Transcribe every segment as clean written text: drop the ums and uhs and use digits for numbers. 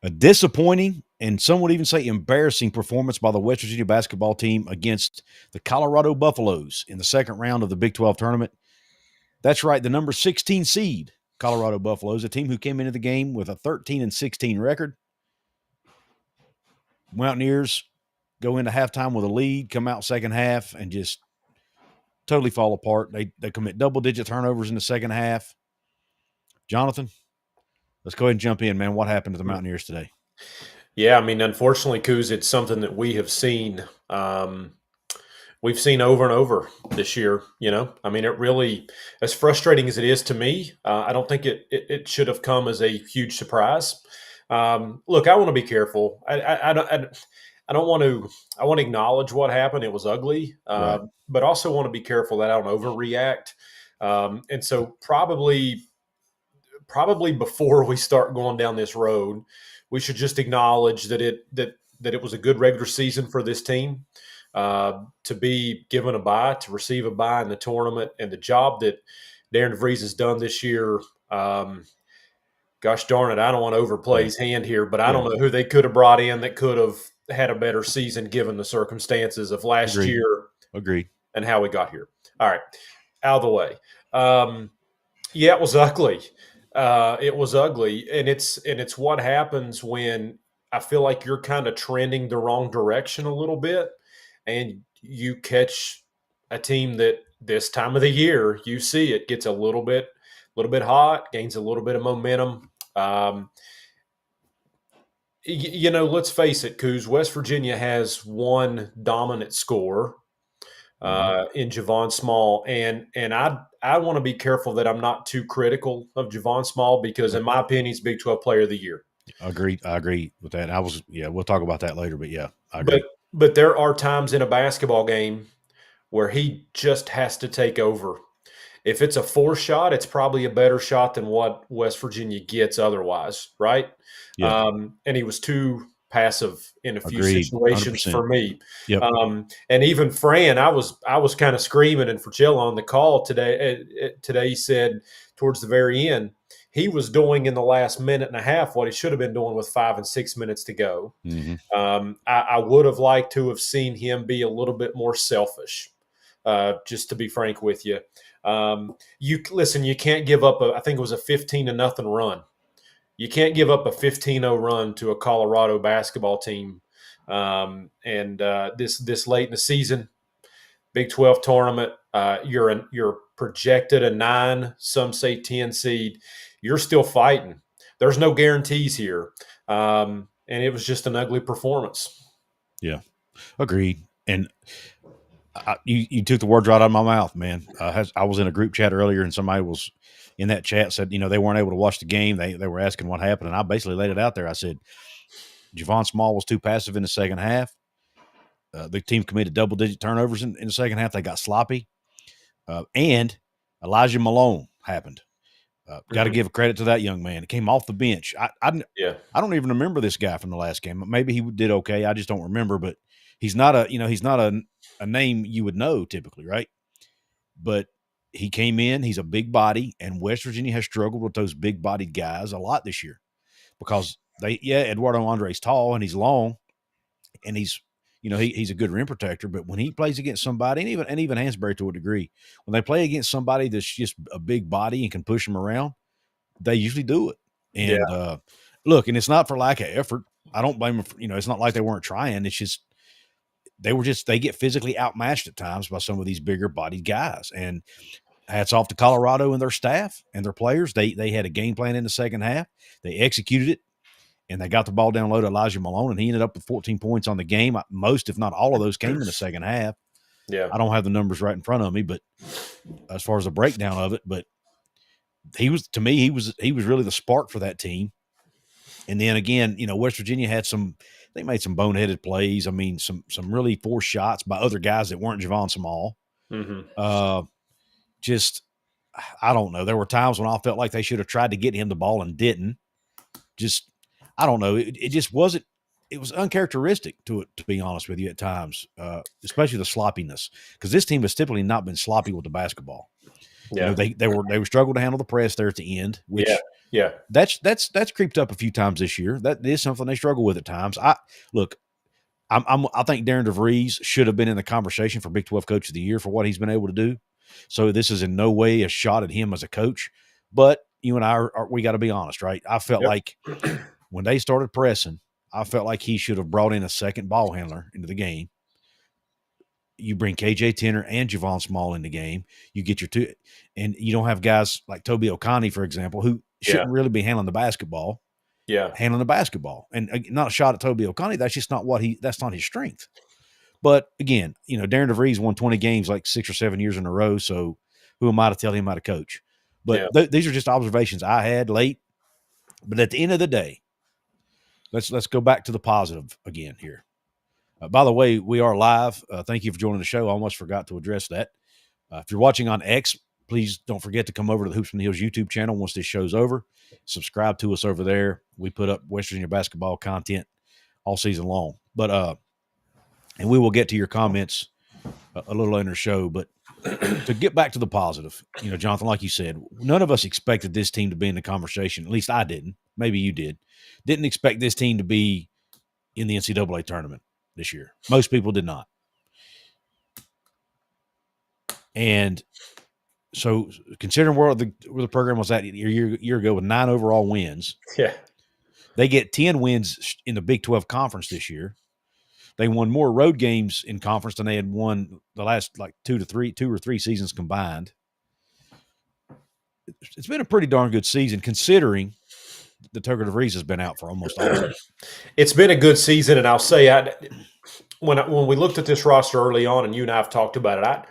A disappointing and some would even say embarrassing performance by the West Virginia basketball team against the Colorado Buffaloes in the second round of the Big 12 tournament. That's right, the number 16 seed Colorado Buffaloes, a team who came into the game with a 13-16 record. Mountaineers go into halftime with a lead, come out second half, and just totally fall apart. They commit double-digit turnovers in the second half. Jonathan, let's go ahead and jump in, man. What happened to the Mountaineers today? Yeah, I mean, unfortunately, Couz, it's something that we have seen. We've seen over and over this year. I mean, it really, as frustrating as it is to me, I don't think it should have come as a huge surprise. Look, I want to be careful. I don't want to. I want to acknowledge what happened. It was ugly, Right. but also want to be careful that I don't overreact. And so probably before we start going down this road, we should just acknowledge that it was a good regular season for this team. To be given a bye, to receive a bye in the tournament, and the job that Darren DeVries has done this year. Gosh darn it, I don't want to overplay Yeah. his hand here, but I Yeah. don't know who they could have brought in that could have had a better season given the circumstances of last Agreed. year Agreed. and how we got here. All right, out of the way. Yeah, it was ugly. It was ugly, and it's what happens when I feel like you're kind of trending the wrong direction a little bit, and you catch a team that this time of the year you see it gets a little bit hot, gains a little bit of momentum. Let's face it, Coos, West Virginia has one dominant scorer in Javon Small, and I want to be careful that I'm not too critical of Javon Small because, in my opinion, he's Big 12 Player of the Year. Agreed. I agree with that. We'll talk about that later, but yeah, I But agree. but there are times in a basketball game where he just has to take over. If it's a four shot, it's probably a better shot than what West Virginia gets otherwise, right? Yeah, And he was too passive in a few agreed. situations 100%. for me. Yep. And even Fran, I was kind of screaming, and Fragilla on the call today. Today said towards the very end, he was doing in the last minute and a half what he should have been doing with 5 and 6 minutes to go. Mm-hmm. I would have liked to have seen him be a little bit more selfish. Just to be frank with you, you can't give up I think it was a 15-0 run. You can't give up a 15-0 run to a Colorado basketball team. And this late in the season, Big 12 tournament, you're projected a 9, some say 10 seed. You're still fighting. There's no guarantees here. And it was just an ugly performance. Yeah, agreed. And you took the words right out of my mouth, man. I was in a group chat earlier, and somebody was in that chat said, they weren't able to watch the game. They were asking what happened, and I basically laid it out there. I said, Javon Small was too passive in the second half. The team committed double-digit turnovers in the second half. They got sloppy. And Elijah Malone happened. Got to give credit to that young man. He came off the bench. I don't even remember this guy from the last game. Maybe he did okay. I just don't remember. But he's not a name you would know typically, right? But he came in. He's a big body, and West Virginia has struggled with those big-bodied guys a lot this year because Eduardo Andre's tall and he's long, and he's a good rim protector. But when he plays against somebody, and even Hansberry to a degree, when they play against somebody that's just a big body and can push them around, they usually do it. And look, and it's not for lack of effort. I don't blame them. It's not like they weren't trying. It's just they get physically outmatched at times by some of these bigger bodied guys. And hats off to Colorado and their staff and their players. They had a game plan in the second half. They executed it, and they got the ball down low to Elijah Malone, and he ended up with 14 points on the game. Most, if not all of those, came in the second half. Yeah. I don't have the numbers right in front of me, but as far as the breakdown of it, but he was really the spark for that team. And then again, West Virginia they made some boneheaded plays. I mean, some really forced shots by other guys that weren't Javon Small. Mm-hmm. Just, I don't know. There were times when I felt like they should have tried to get him the ball and didn't. Just, I don't know. It just wasn't. It was uncharacteristic to be honest with you at times, especially the sloppiness, because this team has typically not been sloppy with the basketball. Yeah. They were struggling to handle the press there at the end, which Yeah. That's creeped up a few times this year. That is something they struggle with at times. I think Darren DeVries should have been in the conversation for Big 12 Coach of the Year for what he's been able to do. So this is in no way a shot at him as a coach. But you and I we got to be honest, right? I felt Yep. like when they started pressing, I felt like he should have brought in a second ball handler into the game. You bring KJ Tenner and Javon Small in the game. You get your two, and you don't have guys like Toby Okani, for example, who Yeah. shouldn't really be handling the basketball. Yeah. And not a shot at Toby Okani. That's just not that's not his strength. But again, Darren DeVries won 20 games like 6 or 7 years in a row. So who am I to tell him how to coach? But Yeah. these are just observations I had late. But at the end of the day, let's go back to the positive again here. By the way, we are live. Thank you for joining the show. I almost forgot to address that. If you're watching on X, please don't forget to come over to the Hoops from the Hills YouTube channel once this show's over. Subscribe to us over there. We put up West Virginia basketball content all season long. But and we will get to your comments a little later in the show. But to get back to the positive, Jonathan, like you said, none of us expected this team to be in the conversation. At least I didn't. Maybe you did. Didn't expect this team to be in the NCAA tournament this year. Most people did not. And so considering where the program was at a year ago with 9 overall wins, Yeah. they get 10 wins in the Big 12 conference this year. They won more road games in conference than they had won the last like 2 or 3 seasons combined. It's been a pretty darn good season considering the Tucker DeVries has been out for almost all season. It's been a good season, and I'll say when we looked at this roster early on, and you and I have talked about it,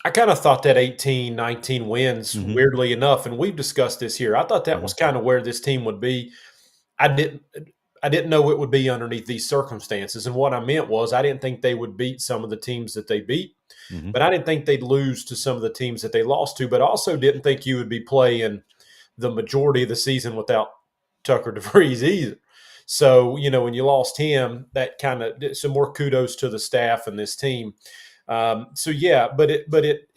I kind of thought that 18, 19 wins, weirdly enough, and we've discussed this here. I thought that was kind of where this team would be. I didn't know it would be underneath these circumstances, and what I meant was I didn't think they would beat some of the teams that they beat, but I didn't think they'd lose to some of the teams that they lost to, but also didn't think you would be playing the majority of the season without Tucker DeVries either. So, when you lost him, that kind of some more kudos to the staff and this team. So yeah, but it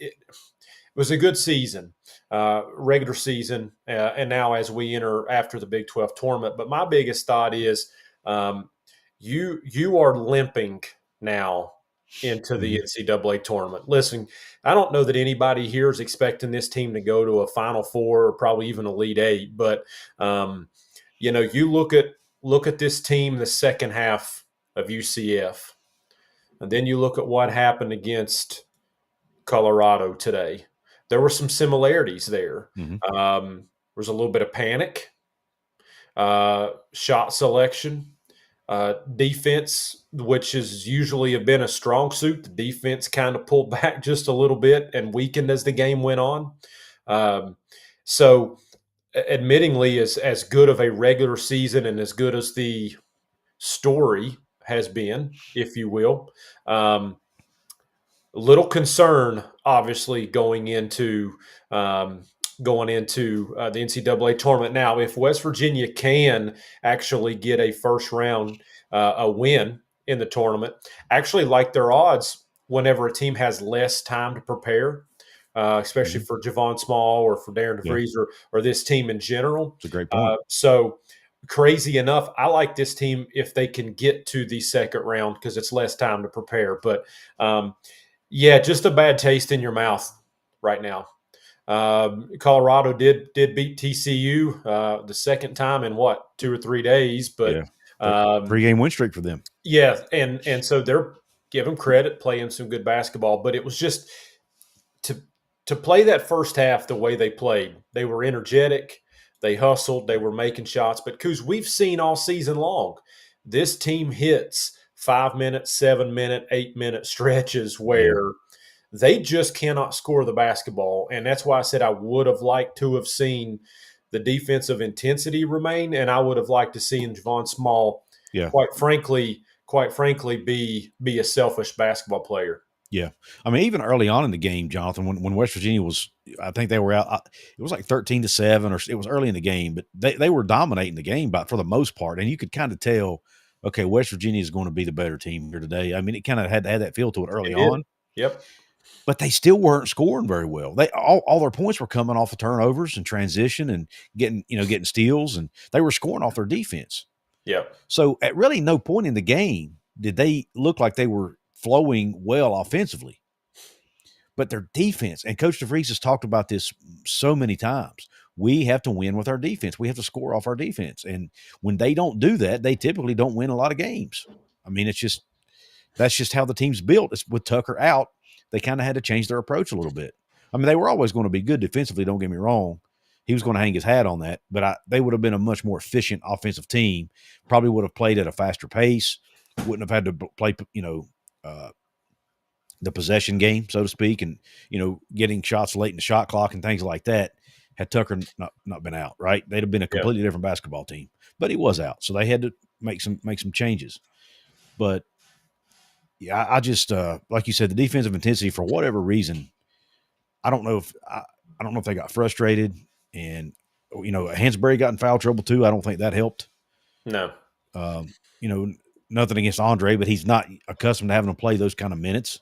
was a good season, regular season, and now as we enter after the Big 12 tournament. But my biggest thought is you are limping now into the NCAA tournament. Listen, I don't know that anybody here is expecting this team to go to a Final Four or probably even Elite Eight, but you look at this team the second half of UCF, and then you look at what happened against Colorado today. There were some similarities there. There was a little bit of panic, shot selection, defense, which has usually been a strong suit. The defense kind of pulled back just a little bit and weakened as the game went on. So, admittingly, as good of a regular season and as good as the story has been, if you will, little concern, obviously, going into the NCAA tournament. Now, if West Virginia can actually get a first round a win in the tournament, actually like their odds whenever a team has less time to prepare, especially for Javon Small or for Darren DeVries or this team in general. It's a great point. So crazy enough, I like this team if they can get to the second round because it's less time to prepare. But yeah, just a bad taste in your mouth right now. Colorado did beat TCU the second time in 2 or 3 days, but 3-game win streak for them. Yeah, and so they're give them credit playing some good basketball, but it was just to play that first half the way they played. They were energetic, they hustled, they were making shots. But Couz, we've seen all season long, this team hits 5-minute, 7-minute, 8-minute stretches where they just cannot score the basketball. And that's why I said I would have liked to have seen the defensive intensity remain, and I would have liked to see Javon Small, quite frankly, be a selfish basketball player. Yeah. I mean, even early on in the game, Jonathan, when West Virginia was, I think they were out, it was like 13-7, or it was early in the game, but they were dominating the game for the most part. And you could kind of tell, okay, West Virginia is going to be the better team here today. I mean, it kind of had that feel to it early on. Yep. but they still weren't scoring very well. They all their points were coming off of turnovers and transition and getting steals, and they were scoring off their defense. Yeah. So at really no point in the game did they look like they were flowing well offensively. But their defense, and Coach DeVries has talked about this so many times, we have to win with our defense. We have to score off our defense. And when they don't do that, they typically don't win a lot of games. I mean, that's just how the team's built. It's with Tucker out, they kind of had to change their approach a little bit. I mean, they were always going to be good defensively, don't get me wrong. He was going to hang his hat on that, but they would have been a much more efficient offensive team, probably would have played at a faster pace, wouldn't have had to play, the possession game, so to speak, and getting shots late in the shot clock and things like that. Had Tucker not been out, right, they'd have been a completely different basketball team. But he was out, so they had to make some changes. But yeah, I just like you said, the defensive intensity for whatever reason, I don't know if they got frustrated, and Hansberry got in foul trouble too. I don't think that helped. No. Nothing against Andre, but he's not accustomed to having to play those kind of minutes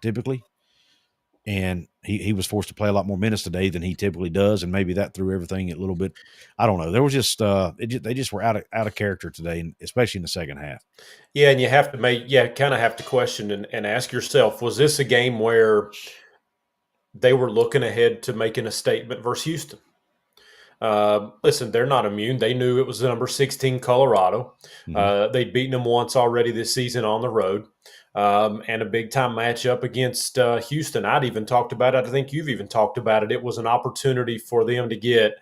typically. And he was forced to play a lot more minutes today than he typically does, and maybe that threw everything a little bit. I don't know. There was just they just were out of character today, and especially in the second half. Yeah, and you have to kind of have to question and ask yourself: was this a game where they were looking ahead to making a statement versus Houston? Listen, they're not immune. They knew it was the number 16 Colorado. They'd beaten them once already this season on the road. And a big-time matchup against Houston. I'd even talked about it. I think you've even talked about it. It was an opportunity for them to get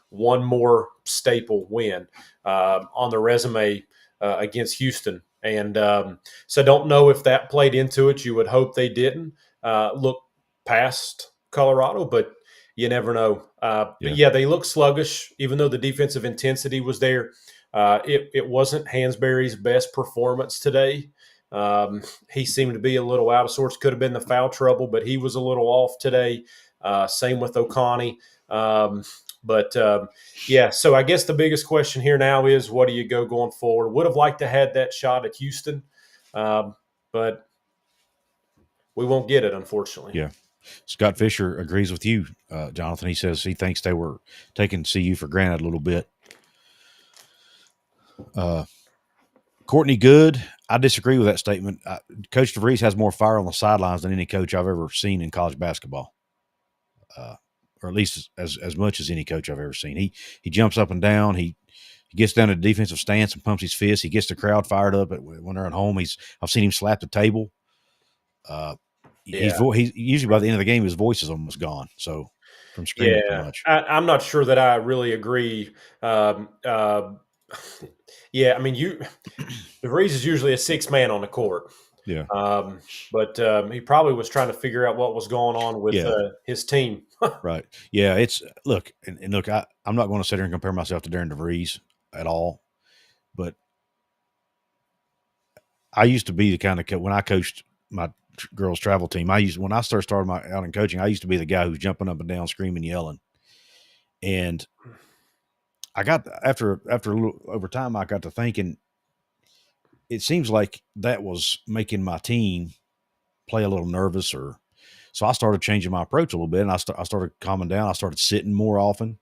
one more staple win on the resume against Houston. And so I don't know if that played into it. You would hope they didn't look past Colorado, but you never know. But yeah, they look sluggish, even though the defensive intensity was there. It wasn't Hansberry's best performance today. He seemed to be a little out of sorts. Could have been the foul trouble, but he was a little off today. Same with O'Connie. Yeah, so I guess the biggest question here now is, what do you go going forward? Would have liked to have had that shot at Houston, but we won't get it, unfortunately. Yeah. Scott Fisher agrees with you, Jonathan. He says he thinks they were taking CU for granted a little bit. Courtney Good, I disagree with that statement. Coach DeVries has more fire on the sidelines than any coach I've ever seen in college basketball, or at least as much as any coach I've ever seen. He jumps up and down. He gets down to the defensive stance and pumps his fist. He gets the crowd fired up when they're at home. I've seen him slap the table. He's usually by the end of the game, his voice is almost gone. So from screaming too much. I'm not sure that I really agree. Yeah, I mean, DeVries is usually a sixth man on the court. Yeah. But he probably was trying to figure out what was going on with his team. Right. Yeah. Look, I'm not going to sit here and compare myself to Darren DeVries at all, but I used to be the kind of when I coached my girls travel team. When I started out in coaching, I used to be the guy who's jumping up and down, screaming, yelling. And I got after a little over time, I got to thinking, it seems like that was making my team play a little nervous, so I started changing my approach a little bit, and I started calming down. I started sitting more often,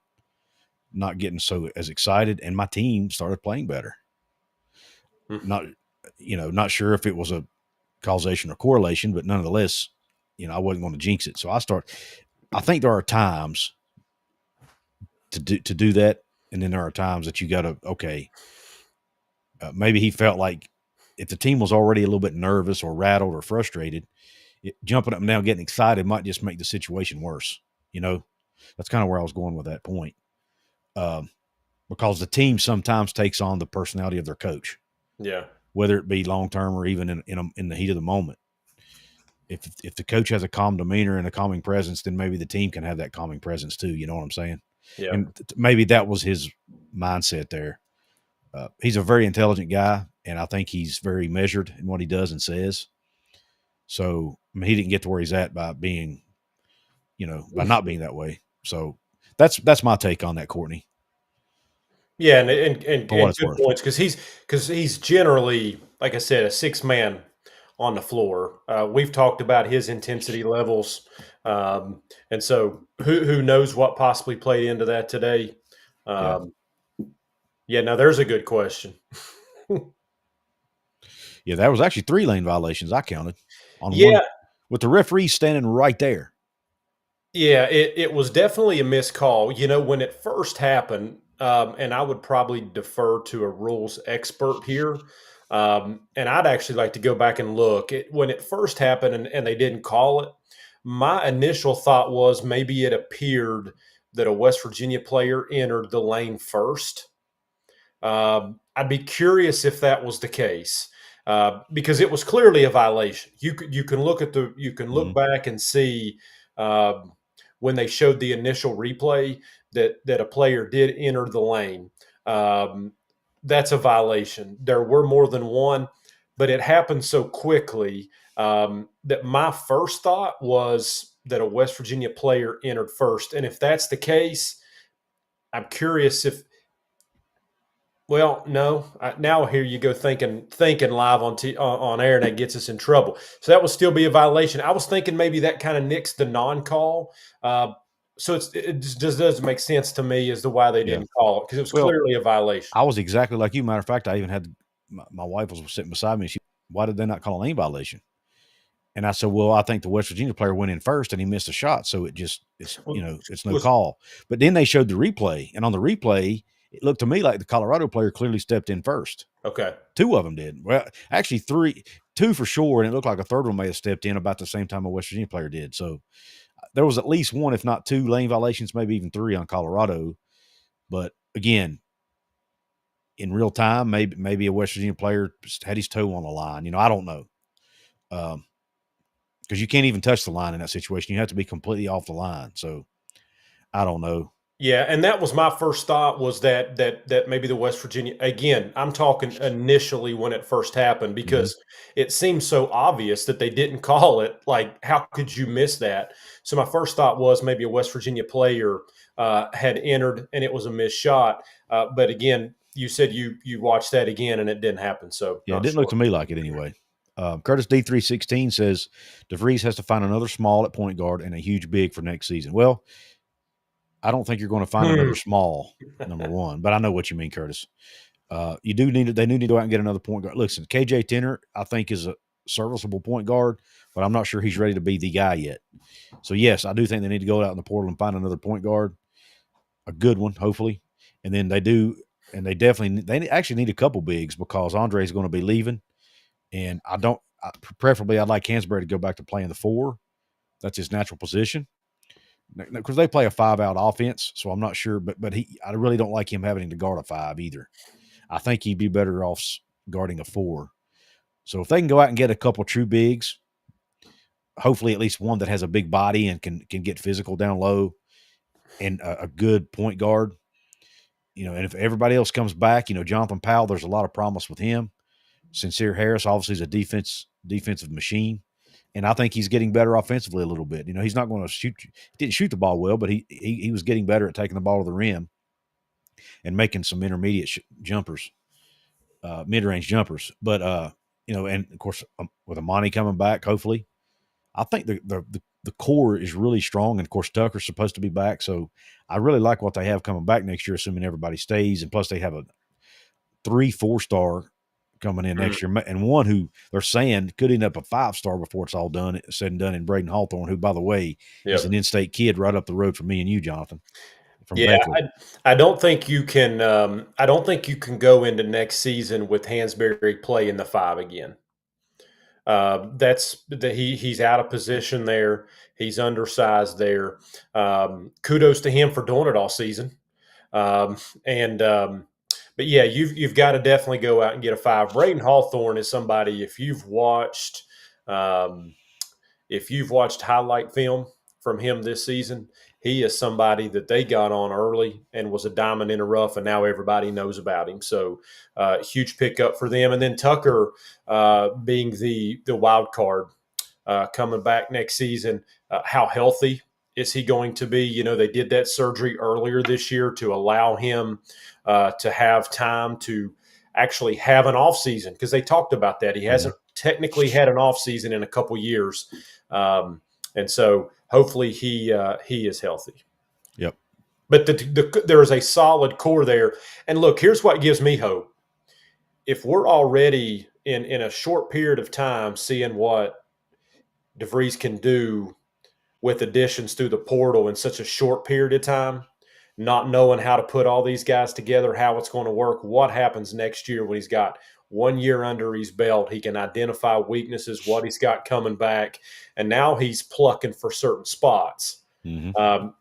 not getting so as excited, and my team started playing better. Not sure if it was a causation or correlation, but nonetheless, I wasn't going to jinx it. So I think there are times to do that. And then there are times that you got to, maybe he felt like if the team was already a little bit nervous or rattled or frustrated, jumping up and down, getting excited might just make the situation worse. That's kind of where I was going with that point. Because the team sometimes takes on the personality of their coach. Yeah. Whether it be long-term or even in the heat of the moment. If the coach has a calm demeanor and a calming presence, then maybe the team can have that calming presence too. You know what I'm saying? Yeah. And maybe that was his mindset there. He's a very intelligent guy, and I think he's very measured in what he does and says. So he didn't get to where he's at by being, by not being that way. So that's my take on that, Courtney. Yeah, and good points, because he's generally, like I said, a six-man on the floor. We've talked about his intensity levels, and so who knows what possibly played into that today. Yeah. Um, yeah, now there's a good question. Yeah, there was actually 3 lane violations I counted on Yeah, one with the referee standing right there. yeah, it was definitely a missed call. You know, when it first happened, and I would probably defer to a rules expert here. And I'd actually like to go back and look. When it first happened and they didn't call it, my initial thought was maybe it appeared that a West Virginia player entered the lane first. I'd be curious if that was the case because it was clearly a violation. You can look at you can look Mhm. back and see um, when they showed the initial replay that a player did enter the lane. Um, that's a violation. There were more than one, but it happened so quickly that my first thought was that a West Virginia player entered first. And if that's the case, I'm curious if well, no. Now here you go thinking live on air, and that gets us in trouble. So that would still be a violation. I was thinking maybe that kind of nicks the non-call. So it just doesn't make sense to me as to why they Yeah. didn't call it because it was Well, clearly a violation. I was exactly like you. Matter of fact, I even had my wife was sitting beside me. And why did they not call a lane violation? And I said, well, I think the West Virginia player went in first and he missed a shot. So Was, it's no was call. But then they showed the replay. And on the replay, it looked to me like the Colorado player clearly stepped in first. okay. 2 of them did. Well, actually 2 for sure. And it looked like a third one may have stepped in about the same time a West Virginia player did. So there was at least 1, if not 2 lane violations, maybe even 3 on Colorado. But again, in real time, maybe a West Virginia player had his toe on the line. I don't know. Because you can't even touch the line in that situation. You have to be completely off the line. So I don't know. Yeah, and that was my first thought was that maybe the West Virginia again, I'm talking initially when it first happened Mhm. because it seemed so obvious that they didn't call it. Like, how could you miss that? So my first thought was maybe a West Virginia player had entered and it was a missed shot. But again, you said you watched that again and it didn't happen. So Yeah, it not didn't look sure. to me like it anyway. Curtis D316 says DeVries has to find another small at point guard and a huge big for next season. Well, I don't think you're going to find another Hmm. small, number one, but I know what you mean, Curtis. You do need they need to go out and get another point guard. Listen, KJ Tenner, I think, is a serviceable point guard, but I'm not sure he's ready to be the guy yet. So yes, I do think they need to go out in the portal and find another point guard, a good one, hopefully. And then they actually need a couple bigs because Andre's going to be leaving, and preferably I'd like Hansberry to go back to playing the 4. That's his natural position because they play a 5-out offense. So I'm not sure, but I really don't like him having to guard a 5 either. I think he'd be better off guarding a 4. So if they can go out and get a couple true bigs, hopefully at least one that has a big body and can get physical down low, and a good point guard, and if everybody else comes back, Jonathan Powell, there's a lot of promise with him. Sincere Harris obviously is a defensive machine, and I think he's getting better offensively a little bit. He's not going to shoot. He didn't shoot the ball well, but he was getting better at taking the ball to the rim and making some intermediate jumpers, mid range jumpers. But and of course with Amani coming back, hopefully, I think the core is really strong, and of course Tucker's supposed to be back, so I really like what they have coming back next year, assuming everybody stays, and plus they have a 3-4-star coming in Hmm. next year, and one who they're saying could end up a 5-star before it's all said and done in Braden Hawthorne, who, by the way, is an Yep. in-state kid right up the road from me and you, Jonathan, from Yeah, Beckley. I don't think you can. I don't think you can go into next season with Hansberry playing the 5 again. That's that he's out of position there. He's undersized there. Kudos to him for doing it all season. Um, and but yeah, you've got to definitely go out and get a 5. Braden Hawthorne is somebody um, if you've watched highlight film from him this season, he is somebody that they got on early and was a diamond in the rough, and now everybody knows about him. So, huge pickup for them. And then Tucker being the wild card coming back next season. How healthy is he going to be? They did that surgery earlier this year to allow him to have time to actually have an off season, because they talked about that. He hasn't technically had an off season in a couple years, and so hopefully he is healthy. Yep. But there is a solid core there. And look, here's what gives me hope. If we're already in a short period of time seeing what DeVries can do with additions through the portal in such a short period of time, not knowing how to put all these guys together, how it's going to work, what happens next year when he's got 1 year under his belt, he can identify weaknesses, what he's got coming back, and now he's plucking for certain spots.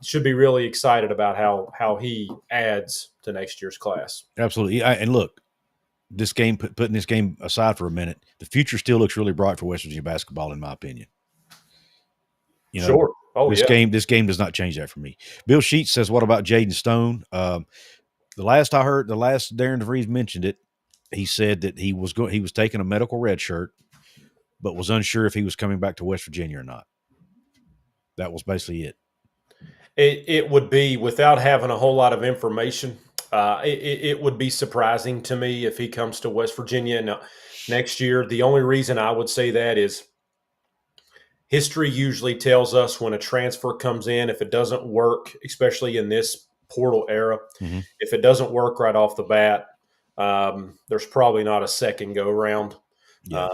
Should be really excited about how he adds to next year's class. Absolutely. And look, this game, putting this game aside for a minute, the future still looks really bright for West Virginia basketball, in my opinion. You know, Sure. Oh, this yeah. game does not change that for me. Bill Sheets says, "What about Jaden Stone?" The last I heard, the last Darren DeVries mentioned it, he said that he was taking a medical red shirt, but was unsure if he was coming back to West Virginia or not. That was basically it. It would be, without having a whole lot of information, it would be surprising to me if he comes to West Virginia next year. The only reason I would say that is history usually tells us when a transfer comes in, if it doesn't work, especially in this portal era, if it doesn't work right off the bat, there's probably not a second go around. Yeah.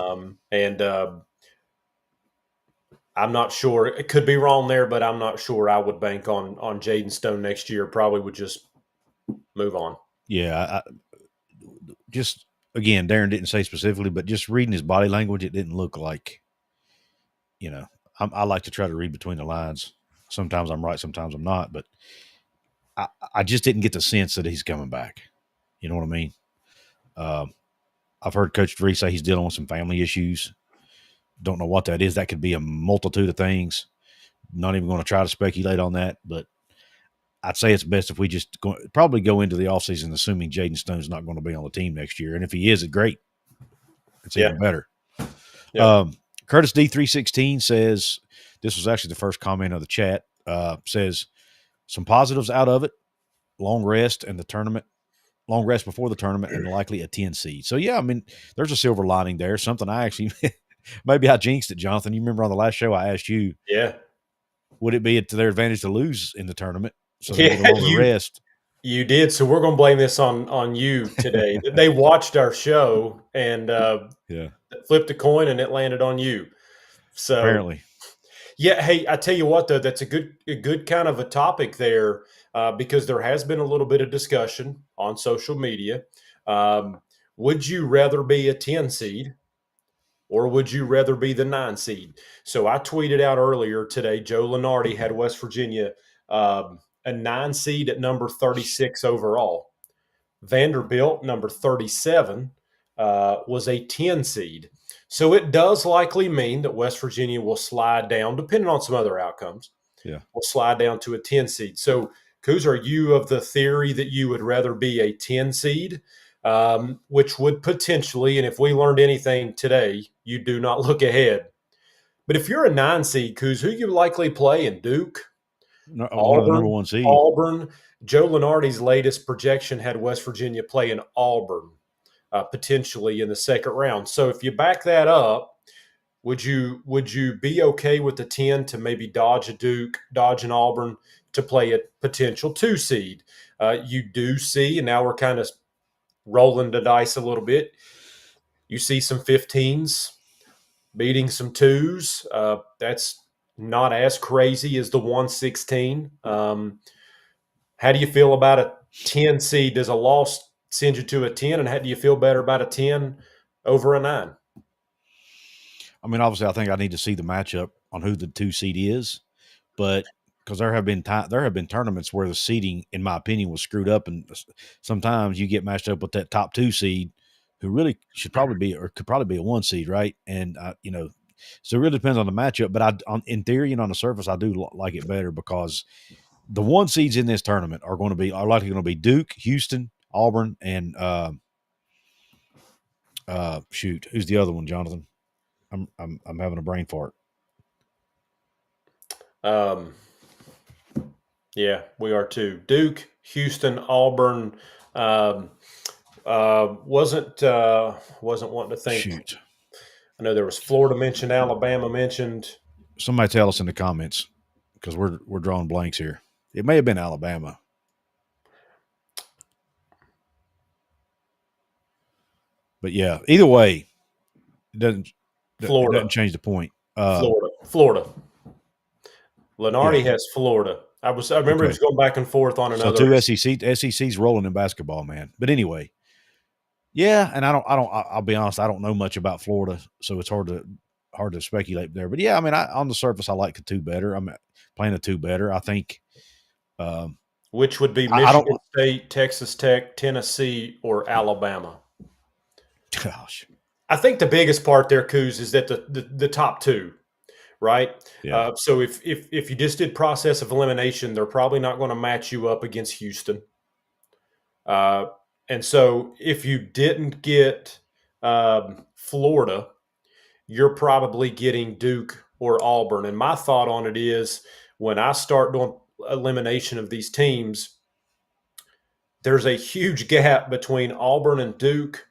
I'm not sure. It could be wrong there, but I'm not sure I would bank on Jaden Stone next year. Probably would just move on. Yeah. Just, again, Darren didn't say specifically, but just reading his body language, it didn't look like, I like to try to read between the lines. Sometimes I'm right, sometimes I'm not, but I just didn't get the sense that he's coming back. You know what I mean? I've heard Coach DeVries say he's dealing with some family issues. Don't know what that is. That could be a multitude of things. Not even going to try to speculate on that, but I'd say it's best if we just probably go into the offseason assuming Jaden Stone's not going to be on the team next year. And if he is, it's great. It's even better. Yeah. Curtis D316 says, this was actually the first comment of the chat, says some positives out of it, long rest before the tournament, and likely a 10 seed. So, yeah, I mean, there's a silver lining there. Something I actually – maybe I jinxed it, Jonathan. You remember on the last show I asked you, would it be to their advantage to lose in the tournament so they get a longer rest? You did. So we're going to blame this on you today. They watched our show and flipped a coin, and it landed on you. So apparently. Yeah. Hey, I tell you what, though, that's a good kind of a topic there, because there has been a little bit of discussion on social media. Would you rather be a 10 seed or would you rather be the 9 seed? So I tweeted out earlier today, Joe Lenardi had West Virginia a 9 seed at number 36 overall. Vanderbilt, number 37, was a 10 seed. So it does likely mean that West Virginia will slide down, depending on some other outcomes. Yeah. Will slide down to a 10 seed. So, Couz, are you of the theory that you would rather be a 10 seed, which would potentially, and if we learned anything today, you do not look ahead. But if you're a 9 seed, Couz, who you likely play in Duke, one of the number 1 seeds. Auburn. Joe Lenardi's latest projection had West Virginia play in Auburn, potentially in the second round. So if you back that up, would you be okay with the 10 to maybe dodge a Duke, dodge an Auburn to play a potential 2 seed? You do see, and now we're kind of rolling the dice a little bit, you see some 15s beating some 2s. That's not as crazy as the 116. How do you feel about a 10 seed? Does a loss send you to a 10? And how do you feel better about a 10 over a 9? I mean, obviously, I think I need to see the matchup on who the 2 seed is, but because there have been tournaments where the seeding, in my opinion, was screwed up, and sometimes you get matched up with that top 2 seed, who really should probably be or could probably be a 1 seed, right? And so it really depends on the matchup. But in theory and on the surface, I do like it better because the 1 seeds in this tournament are likely going to be Duke, Houston, Auburn, and who's the other one, Jonathan? I'm having a brain fart. Yeah, we are too. Duke, Houston, Auburn. Wasn't wanting to think. Shoot. I know there was Florida mentioned, Alabama mentioned. Somebody tell us in the comments because we're drawing blanks here. It may have been Alabama. But yeah, either way, it doesn't change the point. Florida. Lenardi has Florida. I remember he was going back and forth on another. So two SEC's rolling in basketball, man. But anyway, yeah, and I'll be honest, I don't know much about Florida, so it's hard to speculate there. But yeah, I mean, on the surface, I like the two better. I'm playing the two better. I think. Which would be Michigan State, Texas Tech, Tennessee, or Alabama? Gosh. I think the biggest part there, Couz, is that the top two, right? Yeah. So if you just did process of elimination, they're probably not going to match you up against Houston. And so if you didn't get Florida, you're probably getting Duke or Auburn. And my thought on it is when I start doing elimination of these teams, there's a huge gap between Auburn and Duke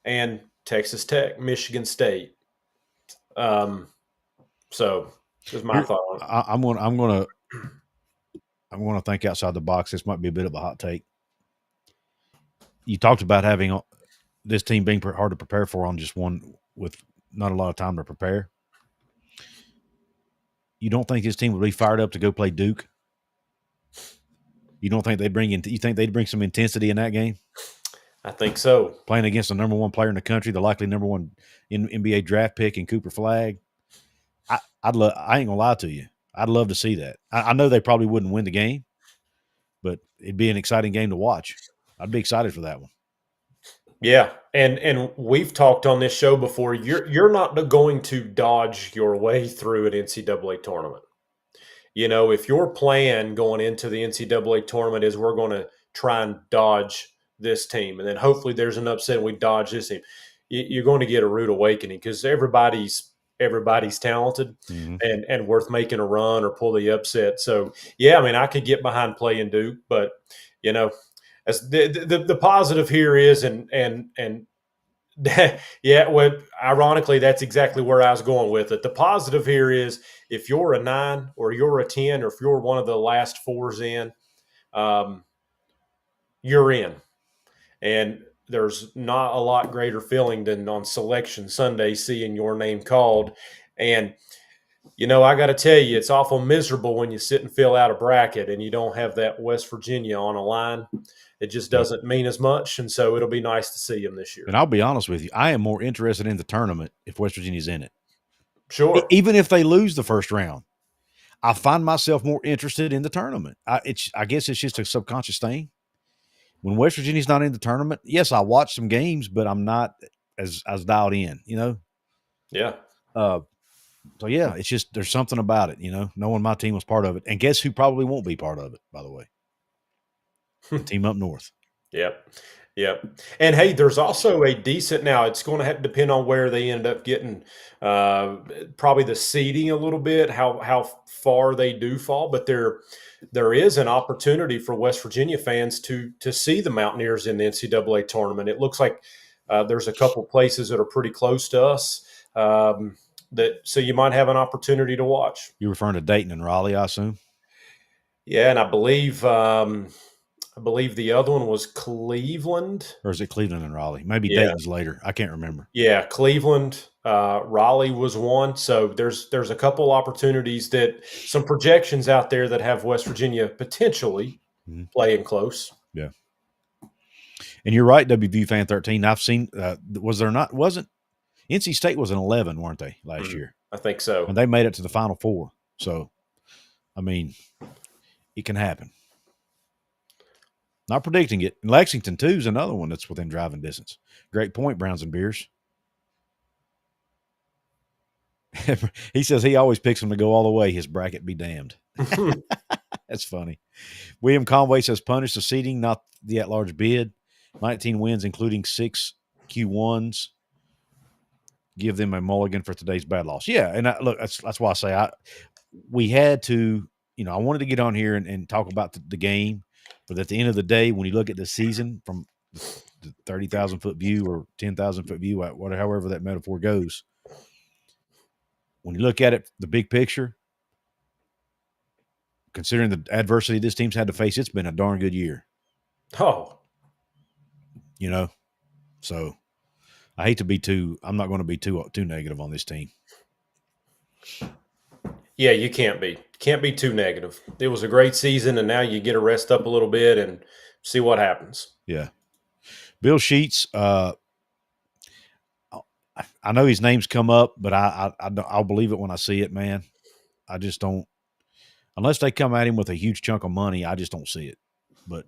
and Texas Tech, Michigan State. So that's my thought on it. I'm gonna think outside the box. This might be a bit of a hot take. You talked about having this team being hard to prepare for on just one with not a lot of time to prepare. You don't think this team would be fired up to go play Duke? You don't think you think they'd bring some intensity in that game? I think so. Playing against the number one player in the country, the likely number one NBA draft pick in Cooper Flagg. I ain't gonna lie to you. I'd love to see that. I know they probably wouldn't win the game, but it'd be an exciting game to watch. I'd be excited for that one. Yeah, and we've talked on this show before. You're not going to dodge your way through an NCAA tournament. You know, if your plan going into the NCAA tournament is we're going to try and dodge this team, and then hopefully there's an upset and we dodge this team, you're going to get a rude awakening because everybody's talented and worth making a run or pull the upset. So yeah, I mean, I could get behind playing Duke, but you know, as the positive here is, and yeah, well, ironically, that's exactly where I was going with it. The positive here is if you're a 9 or you're a 10 or if you're one of the last 4s in, you're in. And there's not a lot greater feeling than on Selection Sunday seeing your name called. And, you know, I got to tell you, it's awful miserable when you sit and fill out a bracket and you don't have that West Virginia on a line. It just doesn't mean as much, and so it'll be nice to see them this year. And I'll be honest with you, I am more interested in the tournament if West Virginia's in it. Sure. Even if they lose the first round, I find myself more interested in the tournament. I guess it's just a subconscious thing. When West Virginia's not in the tournament, yes, I watch some games, but I'm not as dialed in, you know? Yeah. So, yeah, it's just there's something about it, you know, knowing my team was part of it. And guess who probably won't be part of it, by the way? The team up north. Yep. And, hey, there's also a decent – now it's going to have to depend on where they end up getting probably the seeding a little bit, how far they do fall. But there is an opportunity for West Virginia fans to see the Mountaineers in the NCAA tournament. It looks like there's a couple places that are pretty close to us so you might have an opportunity to watch. You're referring to Dayton and Raleigh, I assume? Yeah, and I believe the other one was Cleveland. Or is it Cleveland and Raleigh? Maybe Dayton's later. I can't remember. Yeah, Cleveland, Raleigh was one. So there's a couple opportunities some projections out there that have West Virginia potentially playing close. Yeah. And you're right, WVU Fan 13. I've seen wasn't NC State was an 11, weren't they, last year? I think so. And they made it to the Final Four. So, I mean, it can happen. Not predicting it. And Lexington, too, is another one that's within driving distance. Great point, Browns and Beers. He says he always picks them to go all the way. His bracket be damned. That's funny. William Conway says punish the seeding, not the at-large bid. 19 wins, including 6 Q1s. Give them a mulligan for today's bad loss. Yeah, and look, that's why I say we had to, you know, I wanted to get on here and talk about the game. But at the end of the day, when you look at the season from the 30,000-foot view or 10,000-foot view, whatever, however that metaphor goes. When you look at it, the big picture, considering the adversity this team's had to face, it's been a darn good year. Oh, you know, so I hate to be I'm not going to be too negative on this team. yeah, you can't be too negative. It was a great season, and now you get to rest up a little bit and see what happens. Yeah. Bill Sheets, I know his name's come up, but I'll believe it when I see it, man. I just don't, unless they come at him with a huge chunk of money, I just don't see it. But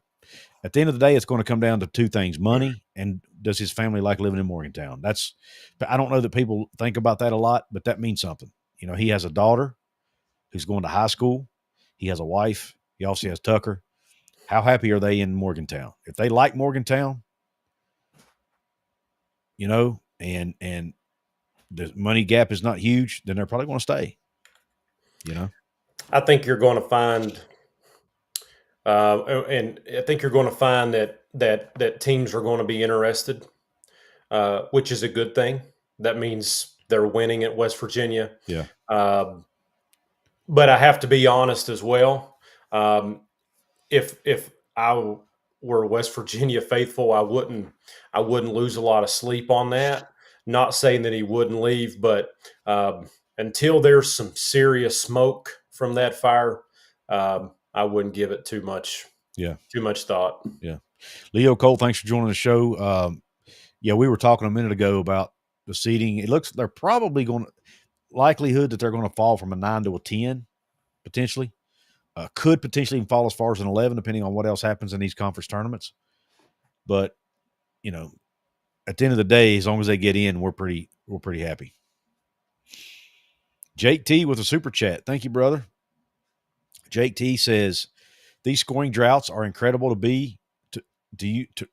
at the end of the day, it's going to come down to two things: money, and does his family like living in Morgantown? I don't know that people think about that a lot, but that means something. You know, he has a daughter who's going to high school. He has a wife. He also has Tucker. How happy are they in Morgantown? If they like Morgantown, you know, and the money gap is not huge, then they're probably going to stay. You know, I think you're going to find, and I think you're going to find that teams are going to be interested, which is a good thing. That means they're winning at West Virginia. yeah, But I have to be honest as well. If I were West Virginia faithful, I wouldn't lose a lot of sleep on that. Not saying that he wouldn't leave, but until there's some serious smoke from that fire, I wouldn't give it too much thought. Yeah. Leo Cole, thanks for joining the show. Yeah, we were talking a minute ago about the seeding. It looks they're probably going to likelihood that they're going to fall from a 9 to a 10 potentially. Could potentially even fall as far as an 11, depending on what else happens in these conference tournaments. But you know, at the end of the day, as long as they get in, we're pretty happy. Jake T with a super chat. Thank you, brother. Jake T says, "These scoring droughts are incredible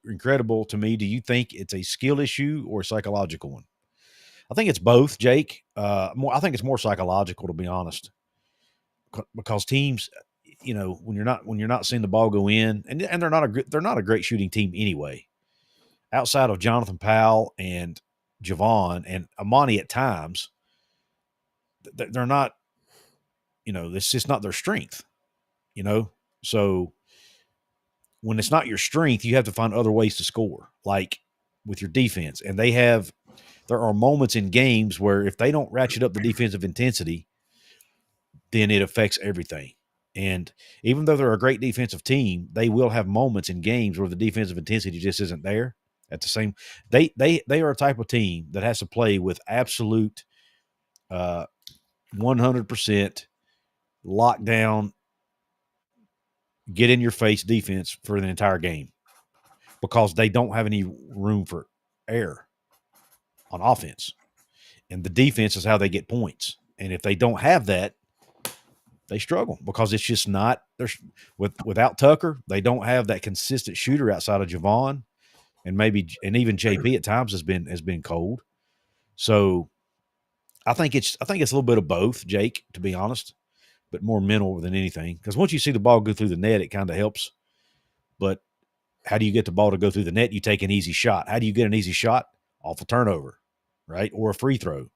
incredible to me. Do you think it's a skill issue or a psychological one?" I think it's both, Jake. I think it's more psychological, to be honest, because teams, you know, when you're not seeing the ball go in, and they're not a great shooting team anyway. Outside of Jonathan Powell and Javon and Amani at times, they're not. You know, it's just not their strength. You know, so when it's not your strength, you have to find other ways to score, like with your defense. And there are moments in games where if they don't ratchet up the defensive intensity, then it affects everything. And even though they're a great defensive team, they will have moments in games where the defensive intensity just isn't there. At the same, they are a type of team that has to play with absolute 100% lockdown, get in your face defense for the entire game because they don't have any room for error on offense. And the defense is how they get points. And if they don't have that, they struggle because it's just not there's without Tucker, they don't have that consistent shooter outside of Javon and even JP at times has been cold. So I think it's a little bit of both, Jake, to be honest, but more mental than anything. Because once you see the ball go through the net, it kind of helps. But how do you get the ball to go through the net? You take an easy shot. How do you get an easy shot? Off a turnover, right? Or a free throw,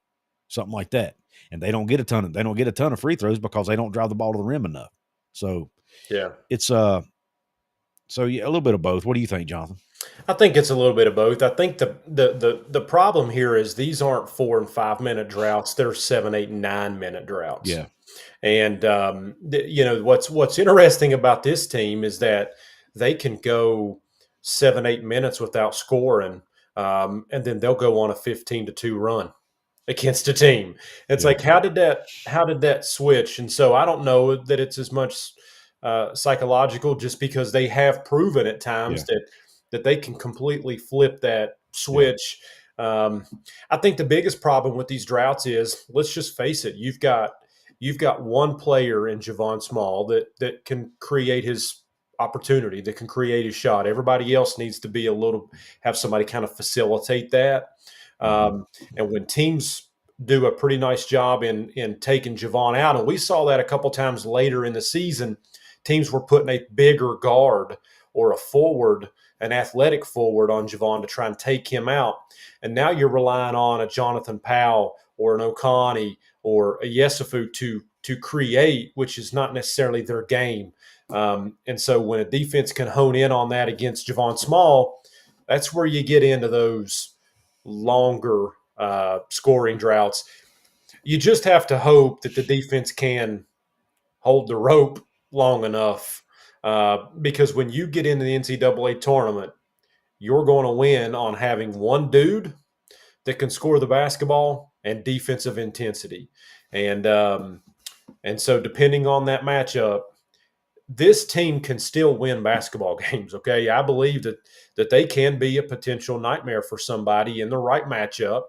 something like that. And they don't get a ton of free throws because they don't drive the ball to the rim enough. So Yeah, it's a little bit of both. What do you think, Jonathan? I think it's a little bit of both. I think the problem here is these aren't 4 and 5 minute droughts; they're 7, 8, and 9 minute droughts. Yeah. And you know what's interesting about this team is that they can go 7, 8 minutes without scoring, and then they'll go on a 15-2 run against a team. It's Yeah. like how did that switch? And so I don't know that it's as much psychological, just because they have proven at times that they can completely flip that switch. I think the biggest problem with these droughts is, let's just face it, you've got one player in Javon Small that can create his opportunity, that can create his shot. Everybody else needs to be have somebody kind of facilitate that. And when teams do a pretty nice job in taking Javon out, and we saw that a couple times later in the season, teams were putting a bigger guard or a forward an athletic forward on Javon to try and take him out. And now you're relying on a Jonathan Powell or an Oconee or a Yesufu to create, which is not necessarily their game. And so when a defense can hone in on that against Javon Small, that's where you get into those longer scoring droughts. You just have to hope that the defense can hold the rope long enough because when you get into the NCAA tournament, you're going to win on having one dude that can score the basketball and defensive intensity. And so depending on that matchup, this team can still win basketball games. Okay, I believe that they can be a potential nightmare for somebody in the right matchup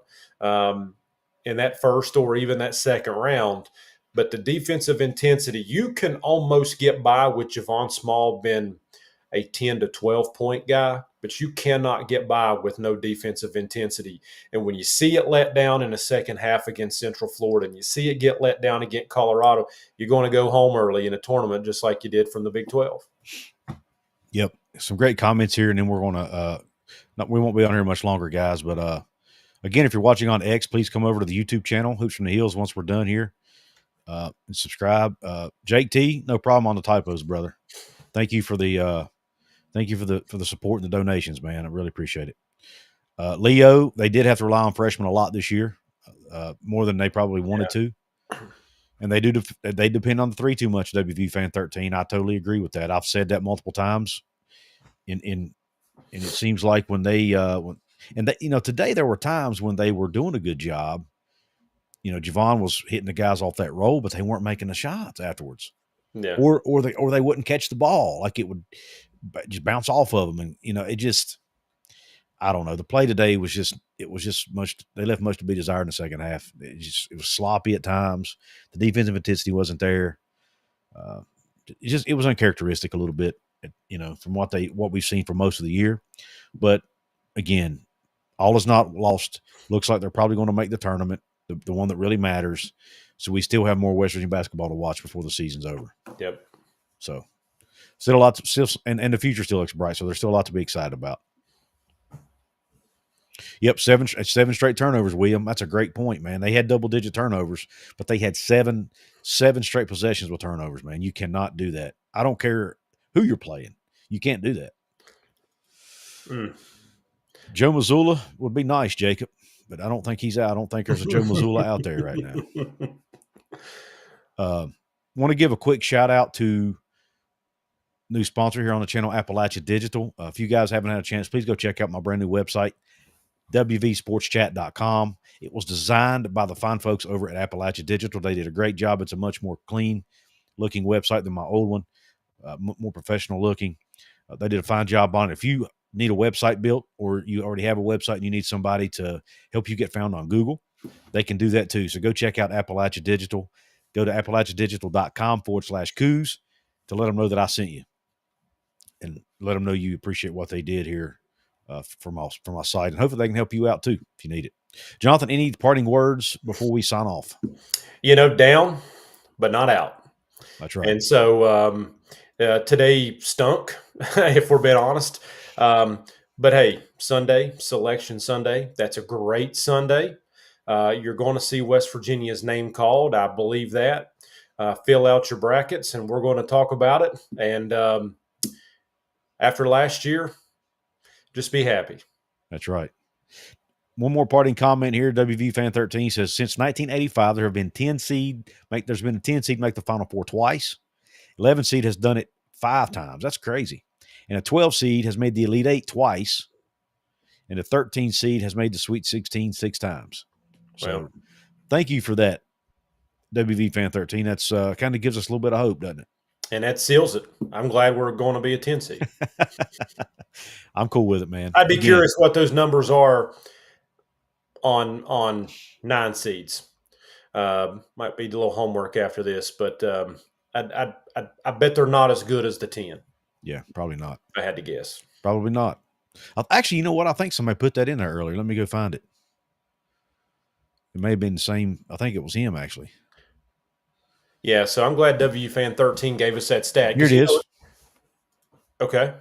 in that first or even that second round. But the defensive intensity, you can almost get by with Javon Small being a 10 to 12 point guy, but you cannot get by with no defensive intensity. And when you see it let down in the second half against Central Florida and you see it get let down against Colorado, you're going to go home early in a tournament just like you did from the Big 12. Yep. Some great comments here, and then we're going to we won't be on here much longer, guys, but again, if you're watching on X, please come over to the YouTube channel, Hoops from the Hills, once we're done here, and subscribe. Jake T, no problem on the typos, brother. Thank you for the support and the donations, man. I really appreciate it. Leo, they did have to rely on freshmen a lot this year, more than they probably wanted to, and they depend on the three too much. WVU Fan 13, I totally agree with that. I've said that multiple times. And it seems like when they today there were times when they were doing a good job. Javon was hitting the guys off that roll, but they weren't making the shots afterwards. Yeah. Or they wouldn't catch the ball, like it would just bounce off of them, and it just, I don't know. The play today was just much. They left much to be desired in the second half. It was sloppy at times. The defensive intensity wasn't there. It was uncharacteristic a little bit, from what we've seen for most of the year. But again, all is not lost. Looks like they're probably going to make the tournament, the one that really matters. So we still have more West Virginia basketball to watch before the season's over. Yep. So still a lot and the future still looks bright. So there's still a lot to be excited about. Yep, seven straight turnovers, William. That's a great point, man. They had double-digit turnovers, but they had seven straight possessions with turnovers, man. You cannot do that. I don't care who you're playing. You can't do that. Joe Mazzulla would be nice, Jacob, but I don't think he's out. I don't think there's a Joe Mazzulla out there right now. Want to give a quick shout-out to new sponsor here on the channel, Appalachia Digital. If you guys haven't had a chance, please go check out my brand new website, wvsportschat.com. It was designed by the fine folks over at Appalachia Digital. They did a great job. It's a much more clean looking website than my old one, more professional looking. They did a fine job on it. If you need a website built or you already have a website and you need somebody to help you get found on Google, they can do that too. So go check out Appalachia Digital. Go to appalachiadigital.com/Couz to let them know that I sent you and let them know you appreciate what they did here from my site. And hopefully they can help you out too if you need it. Jonathan, any parting words before we sign off? Down, but not out. That's right. And so today stunk, if we're being honest. But hey, Sunday, Selection Sunday, that's a great Sunday. You're going to see West Virginia's name called. I believe that. Fill out your brackets, and we're going to talk about it. And after last year, just be happy. That's right. One more parting comment here. WV Fan 13 says, since 1985, there's been a 10 seed make the Final Four twice. 11 seed has done it 5 times. That's crazy. And a 12 seed has made the Elite Eight twice. And a 13 seed has made the Sweet 16 6 times. So thank you for that, WV Fan 13. That's kind of gives us a little bit of hope, doesn't it? And that seals it. I'm glad we're going to be a 10 seed. I'm cool with it, man. I'd be curious what those numbers are on 9 seeds. Might be a little homework after this, but I bet they're not as good as the 10. Yeah, probably not. I had to guess. Probably not. Actually, you know what? I think somebody put that in there earlier. Let me go find it. It may have been the same. I think it was him, actually. Yeah, so I'm glad W Fan 13 gave us that stat. Here it is. Okay.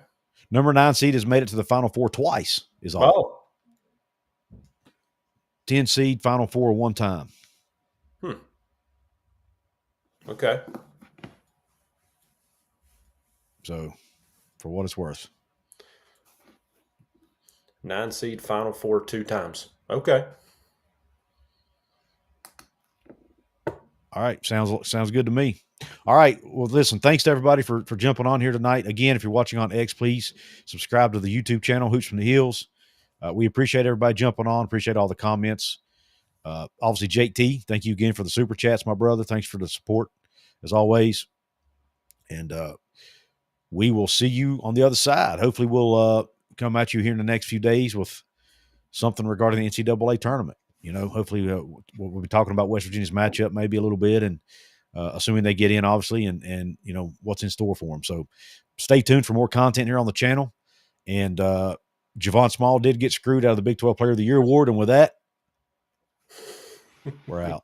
Number 9 seed has made it to the Final Four twice. Is all. Oh. 10 seed, Final Four one time. Okay. So, for what it's worth. 9 seed, Final Four 2 times. Okay. All right. Sounds good to me. All right. Well, listen, thanks to everybody for jumping on here tonight. Again, if you're watching on X, please subscribe to the YouTube channel, Hoops from the Hills. We appreciate everybody jumping on. Appreciate all the comments. Obviously, Jake T, thank you again for the super chats, my brother. Thanks for the support, as always. And we will see you on the other side. Hopefully, we'll come at you here in the next few days with something regarding the NCAA tournament. Hopefully we'll be talking about West Virginia's matchup maybe a little bit, and assuming they get in, obviously, and what's in store for them. So stay tuned for more content here on the channel. And Javon Small did get screwed out of the Big 12 Player of the Year award. And with that, we're out.